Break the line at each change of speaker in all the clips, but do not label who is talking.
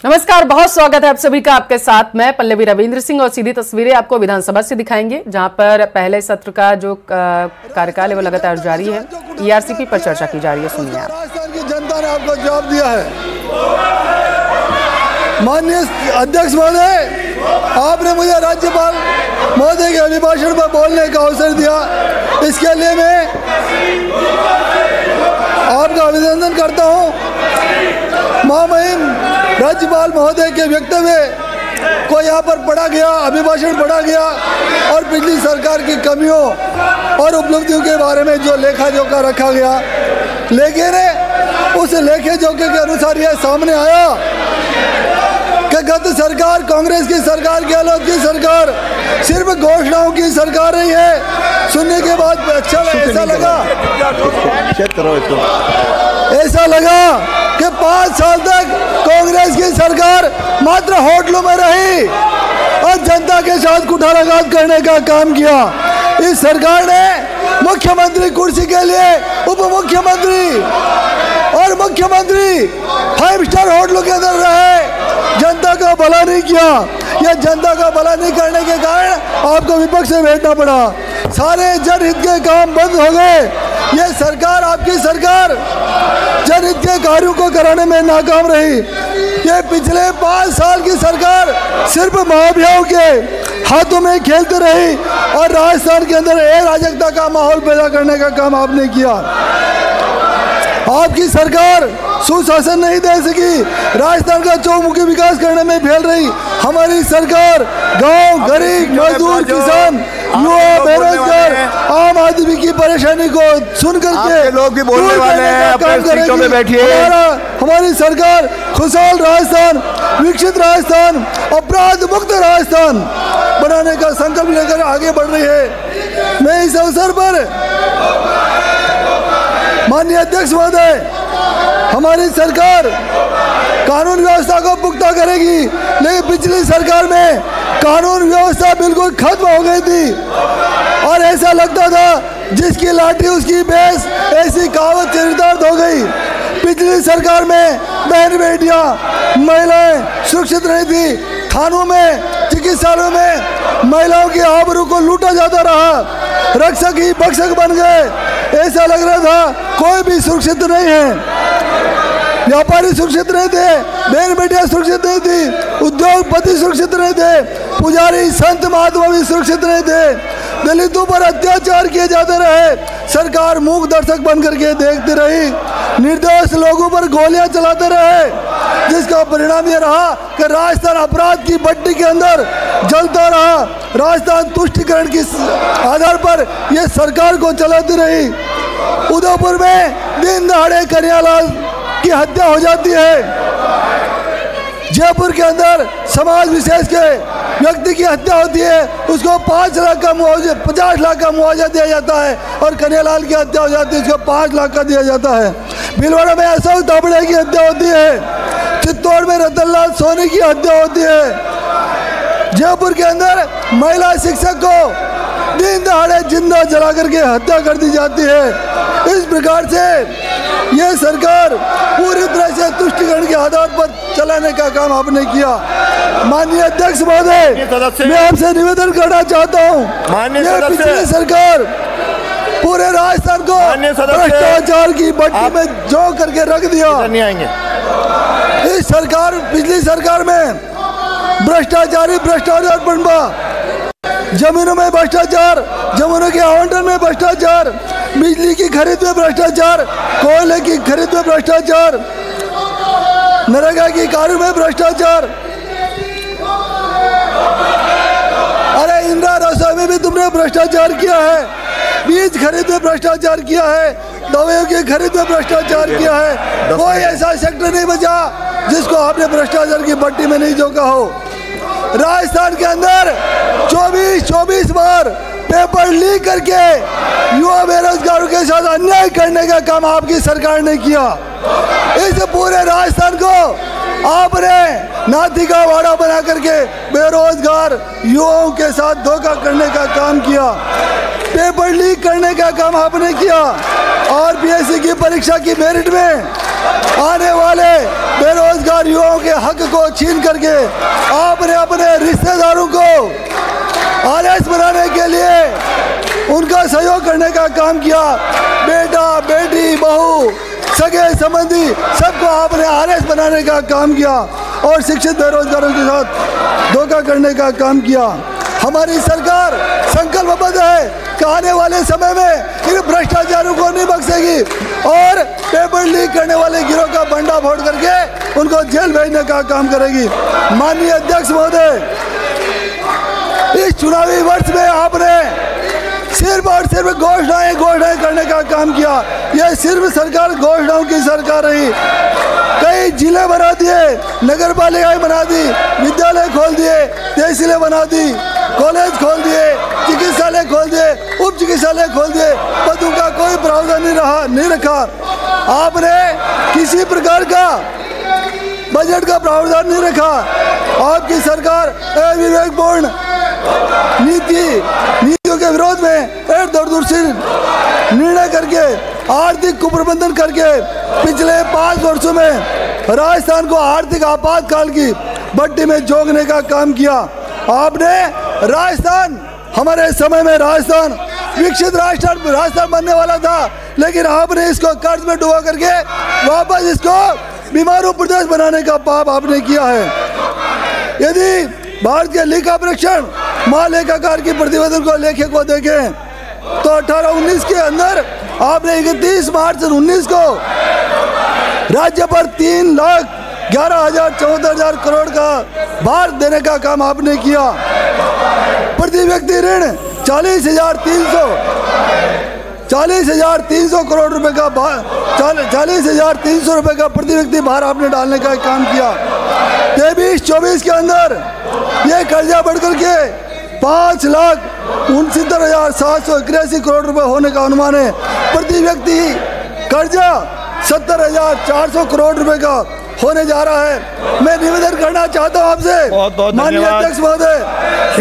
नमस्कार, बहुत स्वागत है आप सभी का। आपके साथ मैं पल्लवी रविंद्र सिंह और सीधी तस्वीरें आपको विधानसभा से दिखाएंगे, जहां पर पहले सत्र का जो कार्यकाल है वो लगातार जारी है। ईआरसीपी पर चर्चा की जा रही है, सुनिए आप।
राजस्थान की जनता ने आपको जवाब दिया है। माननीय अध्यक्ष महोदय, आपने मुझे राज्यपाल महोदय के अभिभाषण पर बोलने का अवसर दिया, इसके लिए मैं आपका अभिनंदन करता हूँ। महामहिम राज्यपाल महोदय के वक्तव्य को यहाँ पर पढ़ा गया, अभिभाषण पढ़ा गया और पिछली सरकार की कमियों और उपलब्धियों के बारे में जो लेखा जोखा रखा गया, लेकिन उस लेखे जोखे के अनुसार यह सामने आया कि गत सरकार, कांग्रेस की सरकार, गहलोत की सरकार सिर्फ घोषणाओं की सरकार रही है। सुनने के बाद अच्छा ऐसा लगा कि 5 साल तक कांग्रेस की सरकार मात्र होटलों में रही और जनता के साथ कुठाराघात करने का काम किया। इस सरकार ने मुख्यमंत्री कुर्सी के लिए उप मुख्यमंत्री और मुख्यमंत्री 5 स्टार होटलों के अंदर रहे, जनता का भला नहीं किया। यह जनता का भला नहीं करने के कारण आपको विपक्ष से बैठना पड़ा। सारे जनहित के काम बंद हो गए। यह सरकार, आपकी सरकार जनहित के कार्यों को कराने में नाकाम रही। ये पिछले 5 साल की सरकार सिर्फ महाभियाओं के हाथों में खेलते रही और राजस्थान के अंदर अराजकता का माहौल पैदा करने का काम आपने किया। आपकी सरकार सुशासन नहीं दे सकी, राजस्थान का चौमुखी विकास करने में फेल रही। हमारी सरकार गांव, गरीब, मजदूर, किसान, युवा, बेरोजगार, आम आदमी की परेशानी को सुन करके
लोग भी बोलने वाले हैं, अपने सीटों में बैठिए।
हमारी सरकार खुशहाल राजस्थान, विकसित राजस्थान, अपराध मुक्त राजस्थान बनाने का संकल्प लेकर आगे बढ़ रही है। मैं इस अवसर पर माननीय अध्यक्ष महोदय, हमारी सरकार कानून व्यवस्था को पुख्ता करेगी, लेकिन पिछली सरकार में कानून व्यवस्था बिल्कुल खत्म हो गई थी और ऐसा लगता था जिसकी लाठी उसकी भैंस, ऐसी कहावत चरितार्थ हो गई। पिछली सरकार में बहन बेटियां, महिलाएं सुरक्षित नहीं थी। थानों में, चिकित्सालयों में महिलाओं की आबरू को लूटा जाता रहा, रक्षक ही भक्षक बन गए। ऐसा लग रहा था कोई भी सुरक्षित नहीं है। व्यापारी सुरक्षित नहीं थे, बहन बेटियां सुरक्षित नहीं थी, उद्योगपति सुरक्षित नहीं थे, पुजारी, संत, महात्मा भी सुरक्षित नहीं थे। दलितों पर अत्याचार किए जाते रहे, सरकार मूक दर्शक बन करके देखती रही। निर्दोष लोगों पर गोलियां चलाते रहे, जिसका परिणाम यह रहा कि राजस्थान अपराध की भट्टी के अंदर जलता रहा। राजस्थान तुष्टिकरण के आधार पर यह सरकार को चलाती रही। उदयपुर में दिन दहाड़े कन्हैयालाल की हत्या हो जाती है। जयपुर के अंदर समाज विशेष के व्यक्ति की हत्या होती है, उसको 5 लाख का मुआवजा, 50 लाख का मुआवजा दिया जाता है और कन्हैयालाल की हत्या हो जाती है, उसको 5 लाख का दिया जाता है। भीलवाड़ा में अशोक दाभड़े की हत्या होती है। चित्तौड़ में रतनलाल सोनी की हत्या होती है। जयपुर के अंदर महिला शिक्षक को दिन दहाड़े जिंदा जला करके हत्या कर दी जाती है। इस प्रकार से यह सरकार पूरी तरह से तुष्टिकरण के आधार पर चलाने का काम आपने किया। माननीय अध्यक्ष महोदय, मैं आपसे निवेदन करना चाहता हूँ, पिछली सरकार पूरे राजस्थान को भ्रष्टाचार की भट्टी में झोंक करके रख दिया। इस सरकार, पिछली सरकार में भ्रष्टाचार बनवा, जमीनों में भ्रष्टाचार, जमीनों के आवंटन में भ्रष्टाचार, बिजली की खरीद में भ्रष्टाचार, कोयले की खरीद में भ्रष्टाचार, नरेगा की कार्य में भ्रष्टाचार। अरे इंदिरा रसोई में भी तुमने भ्रष्टाचार किया है, बीज खरीद में भ्रष्टाचार किया है, दवाइयों की खरीद में भ्रष्टाचार किया है। कोई ऐसा सेक्टर नहीं बचा जिसको आपने भ्रष्टाचार की भट्टी में नहीं झोंका हो। राजस्थान के अंदर 24 बार पेपर लीक करके युवा बेरोजगारों के साथ अन्याय करने का काम आपकी सरकार ने किया। इस पूरे राजस्थान को आपने नाथी का वाड़ा बना करके बेरोजगार युवाओं के साथ धोखा करने का काम किया, पेपर लीक करने का काम आपने किया और पीएससी की परीक्षा की मेरिट में आने वाले बेरोजगार युवाओं के हक को छीन करके आपने अपने रिश्तेदारों को आरएस बनाने के लिए उनका सहयोग करने का काम किया। बेटा बेटी बहू सगे संबंधी सबको आपने आरएस बनाने का काम किया और शिक्षित बेरोजगारों के साथ धोखा करने का काम किया। हमारी सरकार संकल्पबद्ध है कि आने वाले समय में इन भ्रष्टाचारों को नहीं बख्शेगी और पेपर लीक करने वाले गिरोह का बंडा फोड़ करके उनको जेल भेजने का काम करेगी। माननीय अध्यक्ष महोदय, इस चुनावी वर्ष में आपने सिर्फ और सिर्फ घोषणाएं करने का काम किया। यह सिर्फ सरकार घोषणाओं की सरकार रही। कई जिले बना दिए, नगर पालिकाएं बना दी, विद्यालय खोल दिए, तहसीलें बना दी, कॉलेज खोल दिए, चिकित्सालय खोल दिए, उप चिकित्सालय खोल दिए, पदों का कोई प्रावधान नहीं रखा। आपने किसी प्रकार का बजट का प्रावधान नहीं रखा। आपकी सरकार अविवेकपूर्ण नीतियों के विरोध में दूरदर्शी निर्णय करके आर्थिक कुप्रबंधन करके पिछले 5 वर्षों में राजस्थान को आर्थिक आपातकाल की भट्टी में झोंकने का काम किया। आपने राजस्थान, हमारे समय में राजस्थान विकसित राजस्थान बनने वाला था, लेकिन आपने इसको कर्ज में डुबा करके वापस इसको बीमारू प्रदेश बनाने का पाप आपने किया है। यदि भारत के लेखा परीक्षण महालेखाकार की प्रतिवेदन को लेखे को देखें तो 18-19 के अंदर आपने 31 मार्च 19 को राज्य पर 3,11,74,000 करोड़ का भार देने का काम आपने किया। प्रति व्यक्ति ऋण 40,300 करोड़ रुपए का 40,300 रुपए का प्रति व्यक्ति भार आपने डालने का काम किया। 23-24 के अंदर ये कर्जा बढ़कर के 5,69,781 करोड़ रुपए होने का अनुमान है। प्रति व्यक्ति कर्जा 70,400 करोड़ रुपए का होने जा रहा है। मैं निवेदन करना चाहता हूं आपसे माननीय अध्यक्ष महोदय,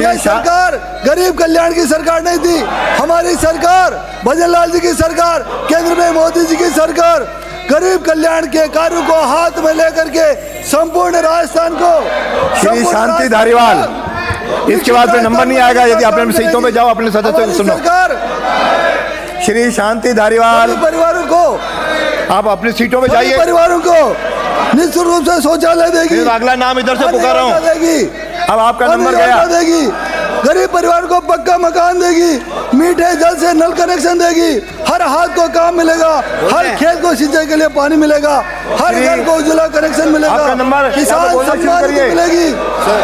यह सरकार गरीब कल्याण की सरकार नहीं थी। हमारी सरकार भजनलाल जी की सरकार, केंद्र में मोदी जी की सरकार गरीब कल्याण के कार्यों को हाथ में लेकर के संपूर्ण राजस्थान को।
श्री शांति धारीवाल, इसके बाद में नंबर नहीं आएगा यदि आप सीटों पे जाओ। अपने सदस्यों को सुनो। श्री शांति धारीवाल,
परिवारों को
आप अपनी सीटों पे जाइए।
परिवारों को निःशुल्क रूप से शौचालय देगी।
अगला नाम इधर से पुकार रहा हूँ। अब आपका नंबर गया।
देगी, गरीब परिवार को पक्का मकान देगी, मीठे जल से नल कनेक्शन देगी, हर हाथ को काम मिलेगा, हर खेत को सिंचाई के लिए पानी मिलेगा, हर घर को उज्ज्वला कनेक्शन मिलेगा, किसान सम्मान मिलेगी,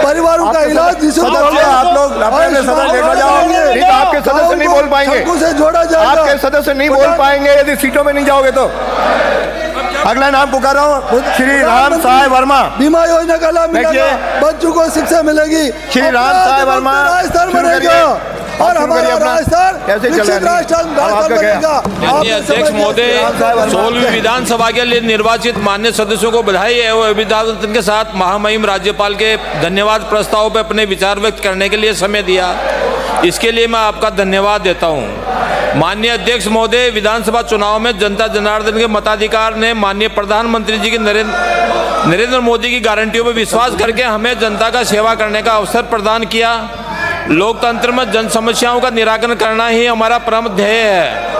परिवारों का इलाज निःशुल्क।
आप लोग अपने सदस्य लेकर जाओगे, आपके सदस्य नहीं बोल पाएंगे,
से जोड़ा जाएगा।
आपके सदस्य नहीं बोल पाएंगे यदि सीटों में नहीं जाओगे तो। अगला नाम पुकार रहा हूँ, श्री राम सहाय वर्मा।
बीमा योजना का लाभ मिलेगा, बच्चों को शिक्षा मिलेगी,
श्री राम सहाय वर्मा
राजस्थान बनेगा और हमारा राजस्थान विकसित राजस्थान बनेगा।
माननीय अध्यक्ष महोदय, 16वीं विधानसभा के लिए निर्वाचित मान्य सदस्यों को बधाई एवं अभिनंदन के साथ महामहिम राज्यपाल के धन्यवाद प्रस्ताव पर अपने विचार व्यक्त करने के लिए समय दिया, इसके लिए मैं आपका धन्यवाद देता हूँ। माननीय अध्यक्ष महोदय, विधानसभा चुनाव में जनता जनार्दन के मताधिकार ने माननीय प्रधानमंत्री जी की नरेंद्र मोदी की गारंटियों पर विश्वास करके हमें जनता का सेवा करने का अवसर प्रदान किया। लोकतंत्र में जन समस्याओं का निराकरण करना ही हमारा परम ध्येय है।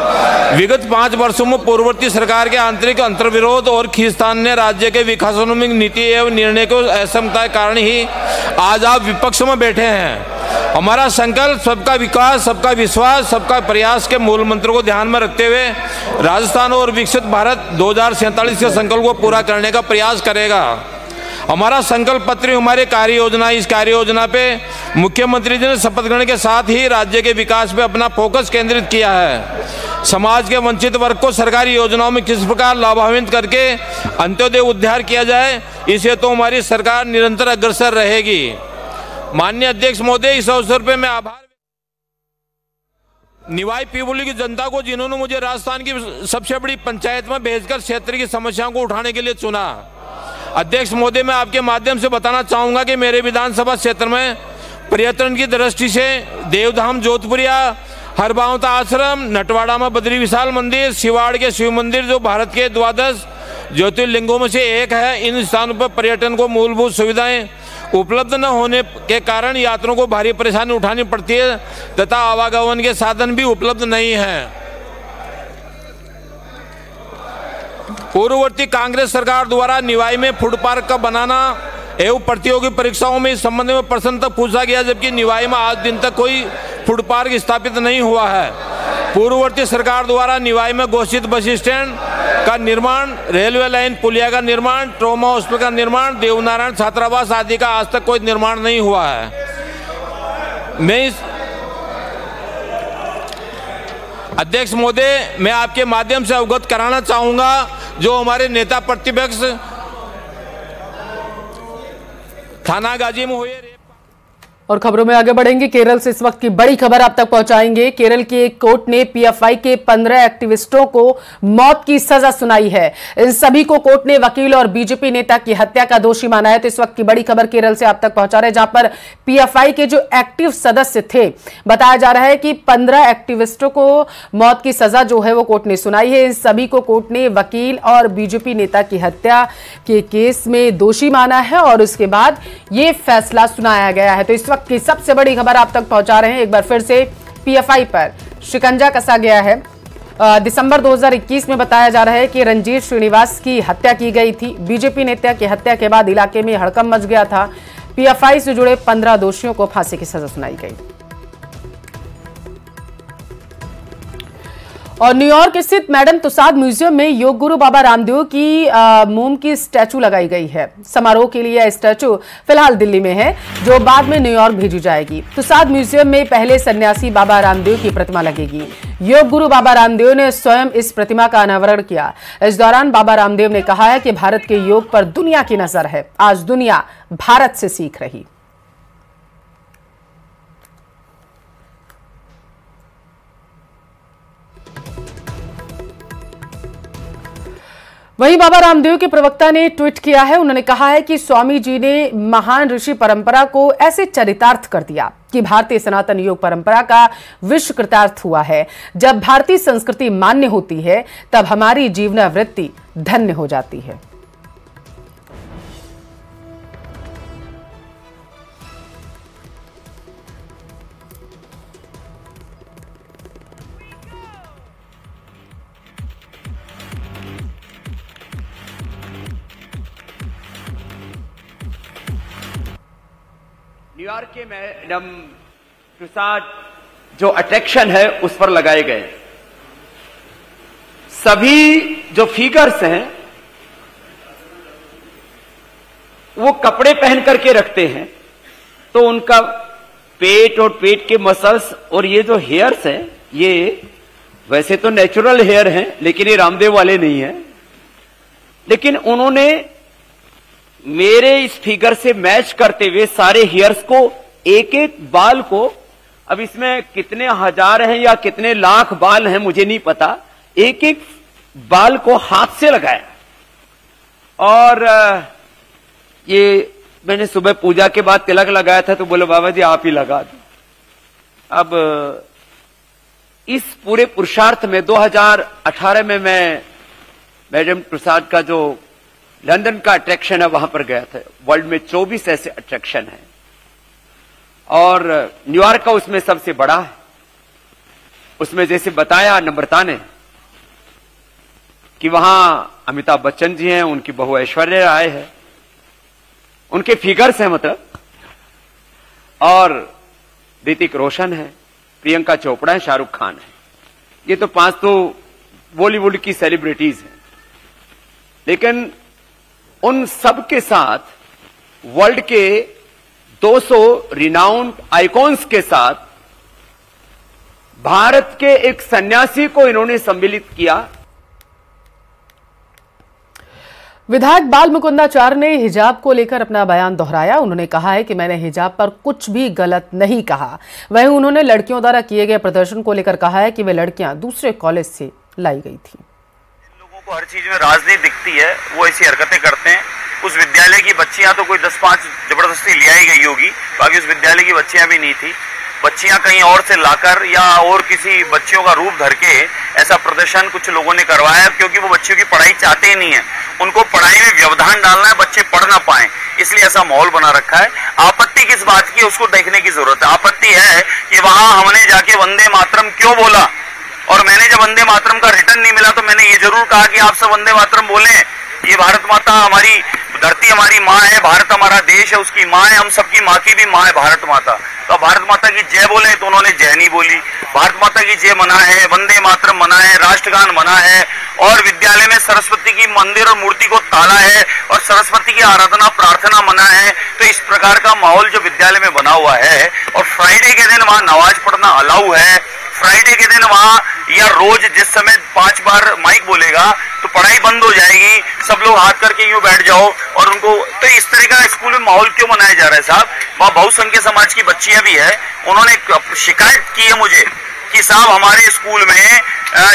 विगत 5 वर्षों में पूर्ववर्ती सरकार के आंतरिक अंतर्विरोध और खींचतान ने राज्य के विकासोन्मुख नीति एवं निर्णय को असमता के कारण ही आज आप विपक्ष में बैठे हैं। हमारा संकल्प सबका विकास, सबका विश्वास, सबका प्रयास के मूल मंत्र को ध्यान में रखते हुए राजस्थान और विकसित भारत 2047 के संकल्प को पूरा करने का प्रयास करेगा। हमारा संकल्प पत्र, हमारे कार्य योजना, इस कार्य योजना पे मुख्यमंत्री जी ने शपथ ग्रहण के साथ ही राज्य के विकास पे अपना फोकस केंद्रित किया है। समाज के वंचित वर्ग को सरकारी योजनाओं में किस प्रकार लाभान्वित करके अंत्योदय उद्धार किया जाए, इसे तो हमारी सरकार निरंतर अग्रसर रहेगी। माननीय अध्यक्ष महोदय, इस अवसर पे मैं आभार निवाई पीवली की जनता को, जिन्होंने मुझे राजस्थान की सबसे बड़ी पंचायत में भेजकर क्षेत्र की समस्याओं को उठाने के लिए चुना। अध्यक्ष महोदय, मैं आपके माध्यम से बताना चाहूँगा कि मेरे विधानसभा क्षेत्र में पर्यटन की दृष्टि से देवधाम जोधपुरिया, हरबावता आश्रम, नटवाड़ा में बद्री विशाल मंदिर, सिवाड़ के शिव मंदिर जो भारत के द्वादश ज्योतिर्लिंगों में से एक है। इन स्थानों पर पर्यटन को मूलभूत सुविधाएं उपलब्ध न होने के कारण यात्रियों को भारी परेशानी उठानी पड़ती है तथा आवागमन के साधन भी उपलब्ध नहीं है। पूर्ववर्ती कांग्रेस सरकार द्वारा निवाई में फूड पार्क का बनाना एवं प्रतियोगी परीक्षाओं में इस संबंध में प्रश्न तक पूछा गया, जबकि निवाई में आज दिन तक कोई फूड पार्क स्थापित नहीं हुआ है। पूर्ववर्ती सरकार द्वारा निवाई में घोषित बस स्टैंड का निर्माण, रेलवे लाइन पुलिया का निर्माण, ट्रॉमा हॉस्पिटल का निर्माण, देवनारायण छात्रावास आदि का आज तक कोई निर्माण नहीं हुआ है। मैं इस अध्यक्ष महोदय, मैं आपके माध्यम से अवगत कराना चाहूंगा, जो हमारे नेता प्रतिपक्ष थाना गाजी में हुए।
और खबरों में आगे बढ़ेंगे। केरल से इस वक्त की बड़ी खबर आप तक पहुंचाएंगे। केरल की एक कोर्ट ने पीएफआई के 15 एक्टिविस्टों को मौत की सजा सुनाई है। इन सभी को कोर्ट ने वकील और बीजेपी नेता की हत्या का दोषी माना है। तो इस वक्त की बड़ी खबर केरल से आप तक पहुंचा रहे हैं, जहां पर पीएफआई के जो एक्टिव सदस्य थे, बताया जा रहा है कि 15 एक्टिविस्टों को मौत की सजा जो है वो कोर्ट ने सुनाई है। इन सभी को कोर्ट ने वकील और बीजेपी नेता की हत्या के केस में दोषी माना है और उसके बाद ये फैसला सुनाया गया है। तो इस वक्त की सबसे बड़ी खबर आप तक पहुंचा रहे हैं। एक बार फिर से पीएफआई पर शिकंजा कसा गया है। दिसंबर 2021 में बताया जा रहा है कि रंजीत श्रीनिवास की हत्या की गई थी। बीजेपी नेता की हत्या के बाद इलाके में हड़कंप मच गया था। पीएफआई से जुड़े 15 दोषियों को फांसी की सजा सुनाई गई। और न्यूयॉर्क स्थित मैडम तुसाद म्यूजियम में योग गुरु बाबा रामदेव की मोम की स्टैचू लगाई गई है। समारोह के लिए यह स्टैचू फिलहाल दिल्ली में है, जो बाद में न्यूयॉर्क भेजी जाएगी। तुसाद म्यूजियम में पहले सन्यासी बाबा रामदेव की प्रतिमा लगेगी। योग गुरु बाबा रामदेव ने स्वयं इस प्रतिमा का अनावरण किया। इस दौरान बाबा रामदेव ने कहा है कि भारत के योग पर दुनिया की नजर है। आज दुनिया भारत से सीख रही। वहीं बाबा रामदेव के प्रवक्ता ने ट्वीट किया है। उन्होंने कहा है कि स्वामी जी ने महान ऋषि परंपरा को ऐसे चरितार्थ कर दिया कि भारतीय सनातन योग परंपरा का विश्व कृतार्थ हुआ है। जब भारतीय संस्कृति मान्य होती है, तब हमारी जीवनावृत्ति धन्य हो जाती है।
न्यूयॉर्क के मैडम तुसाद जो अट्रैक्शन है उस पर लगाए गए सभी जो फिगर्स हैं वो कपड़े पहन करके रखते हैं, तो उनका पेट और पेट के मसल्स और ये जो हेयर्स हैं, ये वैसे तो नेचुरल हेयर हैं, लेकिन ये रामदेव वाले नहीं हैं। लेकिन उन्होंने मेरे इस फिगर से मैच करते हुए सारे हेयर्स को, एक एक बाल को, अब इसमें कितने हजार हैं या कितने लाख बाल हैं मुझे नहीं पता, एक एक बाल को हाथ से लगाया। और ये मैंने सुबह पूजा के बाद तिलक लगाया था, तो बोले बाबा जी आप ही लगा दो। अब इस पूरे पुरुषार्थ में 2018 में मैं मैडम तुसाद का जो लंदन का अट्रैक्शन है वहां पर गया था। वर्ल्ड में 24 ऐसे अट्रैक्शन हैं और न्यूयॉर्क का उसमें सबसे बड़ा है। उसमें जैसे बताया नम्रता ने कि वहां अमिताभ बच्चन जी हैं, उनकी बहू ऐश्वर्या राय है, उनके फिगर्स हैं मतलब, और ऋतिक रोशन है, प्रियंका चोपड़ा है, शाहरुख खान है। ये तो 5 तो बॉलीवुड की सेलिब्रिटीज हैं। लेकिन उन सब के साथ वर्ल्ड के 200 रिनाउंड आइकॉन्स के साथ भारत के एक सन्यासी को इन्होंने सम्मिलित किया।
विधायक बाल मुकुंदाचार्य ने हिजाब को लेकर अपना बयान दोहराया। उन्होंने कहा है कि मैंने हिजाब पर कुछ भी गलत नहीं कहा। वहीं उन्होंने लड़कियों द्वारा किए गए प्रदर्शन को लेकर कहा है कि वे लड़कियां दूसरे कॉलेज से लाई गई थी।
को हर चीज में राजनीति दिखती है, वो ऐसी हरकतें करते हैं। उस विद्यालय की बच्चियां तो कोई 10-5 जबरदस्ती ले आई गई होगी, बाकी उस विद्यालय की बच्चियां भी नहीं थी। बच्चियां कहीं और से लाकर या और किसी बच्चियों का रूप धर के ऐसा प्रदर्शन कुछ लोगों ने करवाया, क्योंकि वो बच्चियों की पढ़ाई चाहते ही नहीं है। उनको पढ़ाई में व्यवधान डालना है, बच्चे पढ़ ना पाए, इसलिए ऐसा माहौल बना रखा है। आपत्ति किस बात की, उसको देखने की जरूरत है। आपत्ति है कि वहां हमने जाके वंदे मातरम क्यों बोला, और मैंने जब वंदे मातरम का रिटर्न नहीं मिला तो मैंने ये जरूर कहा कि आप सब वंदे मातरम बोलें। ये भारत माता हमारी धरती, हमारी माँ है, भारत हमारा देश है, उसकी माँ है, हम सबकी माँ की भी माँ है भारत माता। तो भारत माता की जय बोले तो उन्होंने जय नहीं बोली। भारत माता की जय मना है, वंदे मातरम मना है, राष्ट्रगान मना है, और विद्यालय में सरस्वती की मंदिर और मूर्ति को ताला है, और सरस्वती की आराधना प्रार्थना मना है। तो इस प्रकार का माहौल जो विद्यालय में बना हुआ है, और फ्राइडे के दिन वहां नमाज पढ़ना अलाउ है, फ्राइडे के दिन वहां या रोज जिस समय 5 बार माइक बोलेगा तो पढ़ाई बंद हो जाएगी, सब लोग हाथ करके यूं बैठ जाओ, और उनको तो इस तरह का स्कूल में माहौल क्यों बनाया जा रहा है साहब। वहां बहुसंख्यक समाज की बच्चियां भी है, उन्होंने शिकायत की है मुझे कि साहब हमारे स्कूल में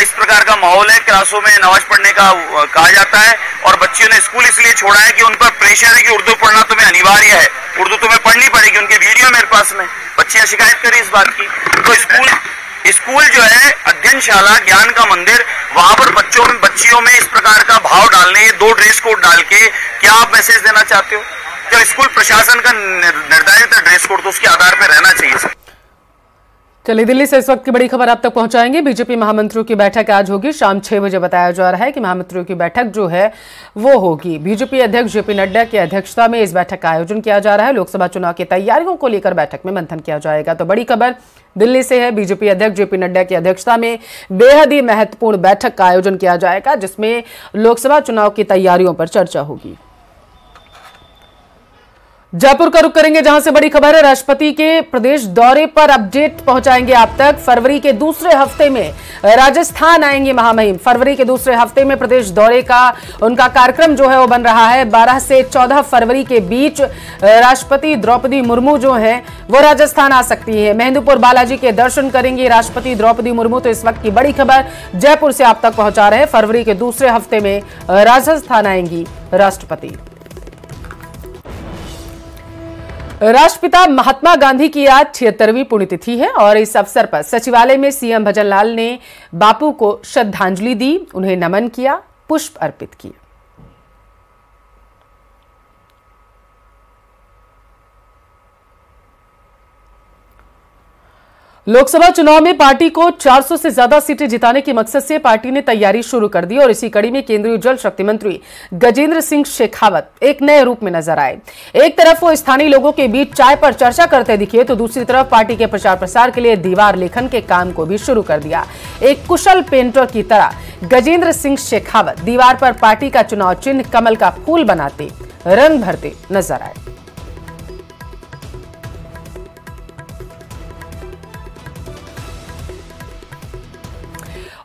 इस प्रकार का माहौल है, क्लासों में नमाज पढ़ने का कहा जाता है, और बच्चियों ने स्कूल इसलिए छोड़ा है कि उन पर प्रेशर है कि उर्दू पढ़ना तुम्हें अनिवार्य है, उर्दू तुम्हें पढ़नी पड़ेगी। उनके वीडियो मेरे पास में बच्चियां शिकायत करी इस बात की। तो स्कूल जो है अध्ययनशाला, ज्ञान का मंदिर, वहां पर बच्चियों में इस प्रकार का भाव डालने, 2 ड्रेस कोड डाल के क्या आप मैसेज देना चाहते हो? जब स्कूल प्रशासन का निर्धारित ड्रेस कोड तो उसके आधार पर रहना चाहिए सर।
चलिए, दिल्ली से इस वक्त की बड़ी खबर आप तक पहुंचाएंगे। बीजेपी महामंत्रियों की बैठक आज होगी शाम 6 बजे। बताया जा रहा है कि महामंत्रियों की बैठक जो है वो होगी। बीजेपी अध्यक्ष जेपी नड्डा की अध्यक्षता में इस बैठक का आयोजन किया जा रहा है। लोकसभा चुनाव की तैयारियों को लेकर बैठक में मंथन किया जाएगा। तो बड़ी खबर दिल्ली से है। बीजेपी अध्यक्ष जेपी नड्डा की अध्यक्षता में बेहद ही महत्वपूर्ण बैठक का आयोजन किया जाएगा, जिसमें लोकसभा चुनाव की तैयारियों पर चर्चा होगी। जयपुर का रुख करेंगे, जहां से बड़ी खबर है। राष्ट्रपति के प्रदेश दौरे पर अपडेट पहुंचाएंगे आप तक। फरवरी के दूसरे हफ्ते में राजस्थान आएंगे महामहिम। फरवरी के दूसरे हफ्ते में प्रदेश दौरे का उनका कार्यक्रम जो है वो बन रहा है। 12 से 14 फरवरी के बीच राष्ट्रपति द्रौपदी मुर्मू जो हैं वो राजस्थान आ सकती है। महेंद्रपुर बालाजी के दर्शन करेंगी राष्ट्रपति द्रौपदी मुर्मू। तो इस वक्त की बड़ी खबर जयपुर से आप तक पहुंचा रहे हैं। फरवरी के दूसरे हफ्ते में राजस्थान आएंगी राष्ट्रपति। राष्ट्रपिता महात्मा गांधी की आज 76वीं पुण्यतिथि है, और इस अवसर पर सचिवालय में सीएम भजनलाल ने बापू को श्रद्धांजलि दी, उन्हें नमन किया, पुष्प अर्पित किए। लोकसभा चुनाव में पार्टी को 400 से ज्यादा सीटें जिताने के मकसद से पार्टी ने तैयारी शुरू कर दी, और इसी कड़ी में केंद्रीय जल शक्ति मंत्री गजेंद्र सिंह शेखावत एक नए रूप में नजर आए। एक तरफ वो स्थानीय लोगों के बीच चाय पर चर्चा करते दिखे, तो दूसरी तरफ पार्टी के प्रचार प्रसार के लिए दीवार लेखन के काम को भी शुरू कर दिया। एक कुशल पेंटर की तरह गजेंद्र सिंह शेखावत दीवार पर पार्टी का चुनाव चिन्ह कमल का फूल बनाते, रंग भरते नजर आए।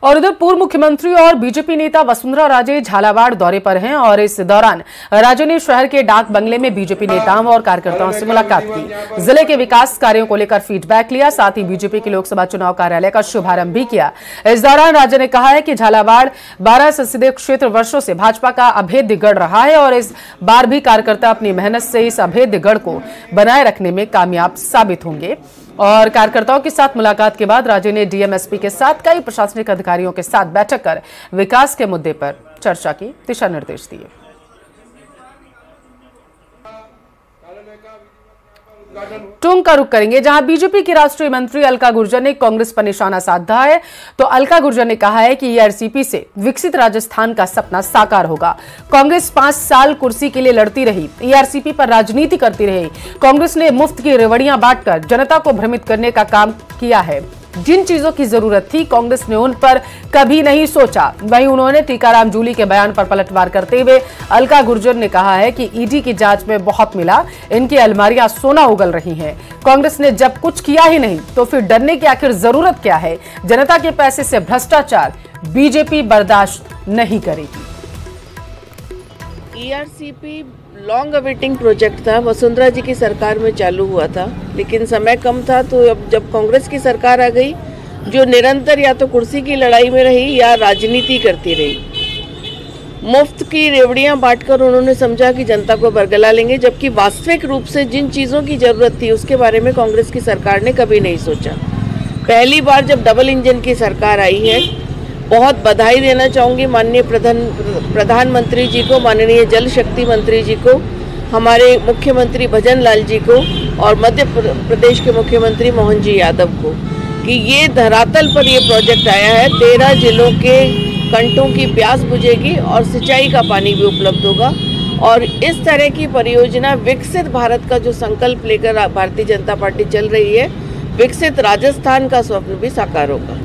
और उधर पूर्व मुख्यमंत्री और बीजेपी नेता वसुंधरा राजे झालावाड़ दौरे पर हैं, और इस दौरान राजे ने शहर के डाक बंगले में बीजेपी नेताओं और कार्यकर्ताओं से मुलाकात की, जिले के विकास कार्यों को लेकर फीडबैक लिया, साथ ही बीजेपी के लोकसभा चुनाव कार्यालय का शुभारंभ भी किया। इस दौरान राजे ने कहा है कि झालावाड़ 12 संसदीय क्षेत्र वर्षों से भाजपा का अभेद्य गढ़ रहा है, और इस बार भी कार्यकर्ता अपनी मेहनत से इस अभेद्य गढ़ को बनाए रखने में कामयाब साबित होंगे। और कार्यकर्ताओं के साथ मुलाकात के बाद राजे ने डीएमएसपी के साथ कई प्रशासनिक अधिकारियों के साथ बैठक कर विकास के मुद्दे पर चर्चा की, दिशा निर्देश दिए। टोंक का रुख करेंगे, जहां बीजेपी की राष्ट्रीय मंत्री अलका गुर्जर ने कांग्रेस पर निशाना साधा है। तो अलका गुर्जर ने कहा है कि ईआरसीपी से विकसित राजस्थान का सपना साकार होगा। कांग्रेस 5 साल कुर्सी के लिए लड़ती रही, ईआरसीपी पर राजनीति करती रही। कांग्रेस ने मुफ्त की रेवड़ियां बांटकर जनता को भ्रमित करने का काम किया है। जिन चीजों की जरूरत थी कांग्रेस ने उन पर कभी नहीं सोचा। वहीं उन्होंने टीकाराम जूली के बयान पर पलटवार करते हुए अलका गुर्जर ने कहा है कि ईडी की जांच में बहुत मिला, इनकी अलमारियां सोना उगल रही हैं। कांग्रेस ने जब कुछ किया ही नहीं तो फिर डरने की आखिर जरूरत क्या है? जनता के पैसे से भ्रष्टाचार बीजेपी बर्दाश्त नहीं करेगी।
ईआरसीपी लॉन्ग अवेटिंग प्रोजेक्ट था, वसुंधरा जी की सरकार में चालू हुआ था, लेकिन समय कम था। तो अब जब कांग्रेस की सरकार आ गई, जो निरंतर या तो कुर्सी की लड़ाई में रही या राजनीति करती रही, मुफ्त की रेवड़ियां बांटकर उन्होंने समझा कि जनता को बरगला लेंगे, जबकि वास्तविक रूप से जिन चीज़ों की जरूरत थी उसके बारे में कांग्रेस की सरकार ने कभी नहीं सोचा। पहली बार जब डबल इंजन की सरकार आई है बहुत बधाई देना चाहूँगी माननीय प्रधानमंत्री जी को, माननीय जल शक्ति मंत्री जी को, हमारे मुख्यमंत्री भजन लाल जी को और मध्य प्रदेश के मुख्यमंत्री मोहन जी यादव को कि ये धरातल पर ये प्रोजेक्ट आया है। 13 जिलों के कंटों की प्यास बुझेगी और सिंचाई का पानी भी उपलब्ध होगा और इस तरह की परियोजना विकसित भारत का जो संकल्प लेकर भारतीय जनता पार्टी चल रही है, विकसित राजस्थान का स्वप्न भी साकार होगा।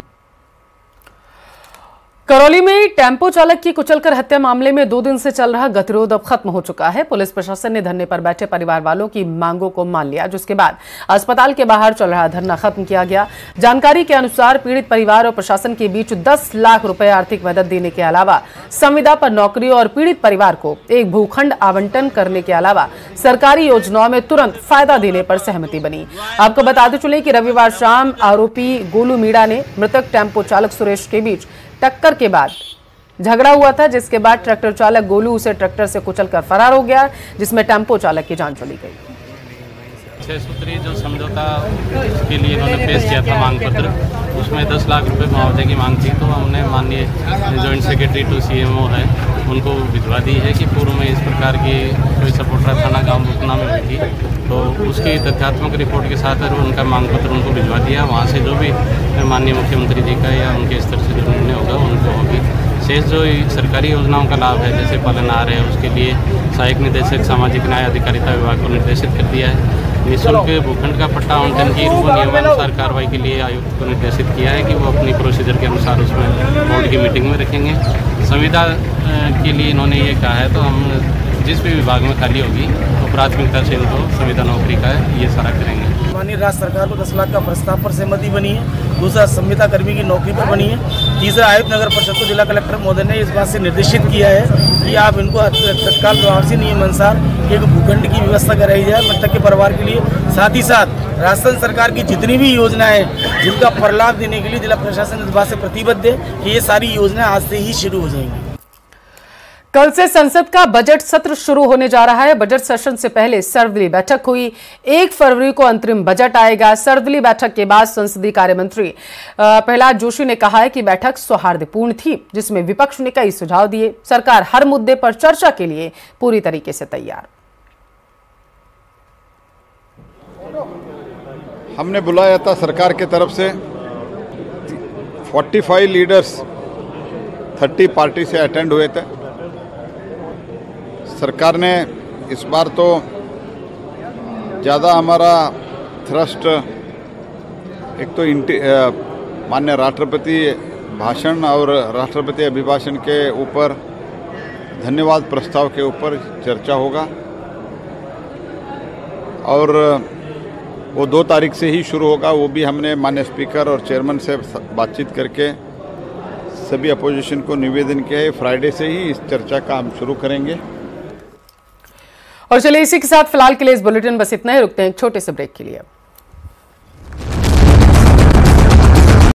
करौली में टेम्पो चालक की कुचलकर हत्या मामले में 2 दिन से चल रहा गतिरोध अब खत्म हो चुका है। पुलिस प्रशासन ने धरने पर बैठे परिवार वालों की मांगों को मान लिया, जिसके बाद अस्पताल के बाहर चल रहा धरना खत्म किया गया। जानकारी के अनुसार पीड़ित परिवार और प्रशासन के बीच 10 लाख रुपए आर्थिक मदद देने के अलावा संविदा पर नौकरी और पीड़ित परिवार को एक भूखंड आवंटन करने के अलावा सरकारी योजनाओं में तुरंत फायदा देने पर सहमति बनी। आपको बताते चले कि रविवार शाम आरोपी गोलू मीणा ने मृतक टेम्पो चालक सुरेश के बीच टक्कर के बाद झगड़ा हुआ था, जिसके बाद ट्रैक्टर चालक गोलू उसे ट्रैक्टर से कुचलकर फरार हो गया, जिसमें टेम्पो चालक की जान चली गई।
6 सूत्री जो समझौता के लिए इन्होंने पेश किया था मांग पत्र, उसमें 10 लाख रुपए मुआवजे की मांग थी। तो हमने माननीय जॉइंट सेक्रेटरी टू CMO है उनको भिजवा दी है कि पूर्व में इस प्रकार की कोई सपोर्टर थाना गाँव बुकना में हुई थी, तो उसकी तथ्यात्मक रिपोर्ट के साथ उनका मांग पत्र उनको भिजवा दिया। वहाँ से जो भी माननीय मुख्यमंत्री जी का या उनके स्तर से जो निर्णय होगा उनको होगी। शेष जो सरकारी योजनाओं का लाभ है, जैसे पालनहार है, उसके लिए सहायक निदेशक सामाजिक न्याय अधिकारिता विभाग को निर्देशित कर दिया है। निःशुल्क भूखंड का पट्टा आवंटन की नियमानुसार कार्रवाई के लिए आयुक्त को निर्देशित किया है कि वो अपनी प्रोसीजर के अनुसार उसमें बोर्ड की मीटिंग में रखेंगे। संविदा के लिए इन्होंने ये कहा है, तो हम जिस भी विभाग में खाली होगी तो प्राथमिकता से इनको संविदा नौकरी का ये सारा करेंगे।
माननीय राज्य सरकार को 10 लाख का प्रस्ताव पर सहमति बनी है। दूसरा, संविदा कर्मी की नौकरी पर बनी है। तीसरा, आयुक्त नगर परिषद को जिला कलेक्टर महोदय ने इस बात से निर्देशित किया है कि आप इनको तत्काल प्रभाव से नियम अनुसार एक भूखंड की व्यवस्था कराई जाए मृतक के परिवार के लिए। साथ ही साथ राजस्थान सरकार की जितनी भी योजनाएं जिनका प्रलाभ देने के लिए जिला प्रशासन इस बात से प्रतिबद्ध है कि ये सारी योजनाएं आज से ही शुरू हो जाएंगी।
कल से संसद का बजट सत्र शुरू होने जा रहा है। बजट सेशन से पहले सर्वदलीय बैठक हुई। 1 फरवरी को अंतरिम बजट आएगा। सर्वदलीय बैठक के बाद संसदीय कार्य मंत्री प्रहलाद जोशी ने कहा है कि बैठक सौहार्दपूर्ण थी, जिसमें विपक्ष ने कई सुझाव दिए। सरकार हर मुद्दे पर चर्चा के लिए पूरी तरीके से तैयार।
हमने बुलाया था सरकार की तरफ से 45 लीडर्स 30 पार्टी से अटेंड हुए थे। सरकार ने इस बार तो ज़्यादा हमारा थ्रस्ट एक तो माननीय राष्ट्रपति भाषण और राष्ट्रपति अभिभाषण के ऊपर धन्यवाद प्रस्ताव के ऊपर चर्चा होगा और वो 2 तारीख से ही शुरू होगा। वो भी हमने माननीय स्पीकर और चेयरमैन से बातचीत करके सभी अपोजिशन को निवेदन किया है। फ्राइडे से ही इस चर्चा का हम शुरू करेंगे।
और चलिए इसी के साथ फिलहाल के लिए इस बुलेटिन बस इतना ही। रुकते हैं एक छोटे से ब्रेक के लिए।